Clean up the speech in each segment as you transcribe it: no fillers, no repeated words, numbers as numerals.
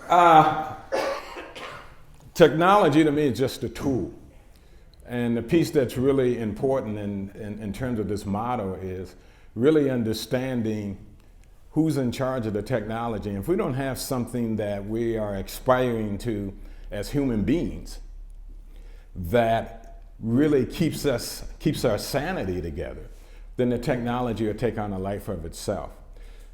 Uh, Technology to me is just a tool. And the piece that's really important in terms of this model is really understanding who's in charge of the technology. And if we don't have something that we are aspiring to as human beings that really keeps our sanity together, then the technology will take on a life of itself.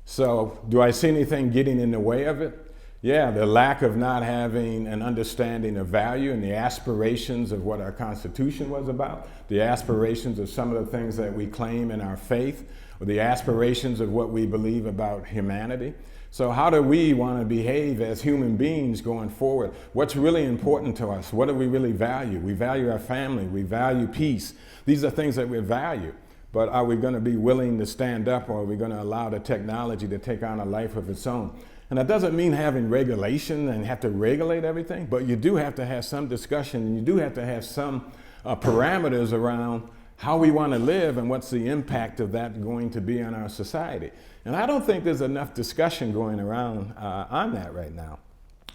So do I see anything getting in the way of it? Yeah, the lack of not having an understanding of value and the aspirations of what our Constitution was about, the aspirations of some of the things that we claim in our faith, or the aspirations of what we believe about humanity. So how do we want to behave as human beings going forward? What's really important to us? What do we really value? We value our family. We value peace. These are things that we value. But are we going to be willing to stand up, or are we going to allow the technology to take on a life of its own? And that doesn't mean having regulation and have to regulate everything, but you do have to have some discussion, and you do have to have some parameters around how we want to live and what's the impact of that going to be on our society. And I don't think there's enough discussion going around on that right now.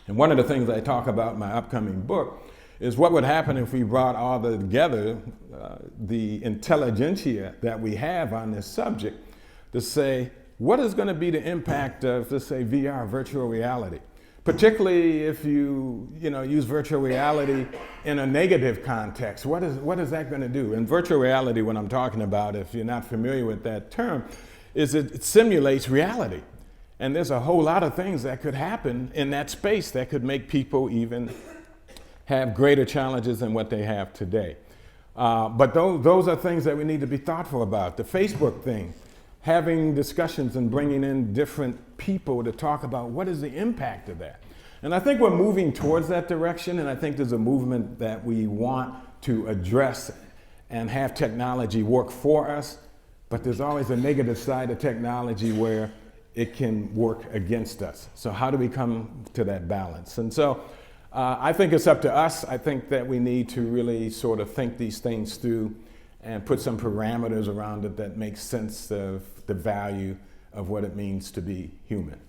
And one of the things I talk about in my upcoming book is what would happen if we brought all together the intelligentsia that we have on this subject to say, what is going to be the impact of, let's say, VR, virtual reality? Particularly if you use virtual reality in a negative context. What is that going to do? And virtual reality, what I'm talking about, if you're not familiar with that term, is it simulates reality. And there's a whole lot of things that could happen in that space that could make people even have greater challenges than what they have today. But those are things that we need to be thoughtful about. The Facebook thing, having discussions and bringing in different people to talk about what is the impact of that. And I think we're moving towards that direction, and I think there's a movement that we want to address and have technology work for us, but there's always a negative side of technology where it can work against us. So how do we come to that balance? And so I think it's up to us. I think that we need to really sort of think these things through and put some parameters around it that make sense of the value of what it means to be human.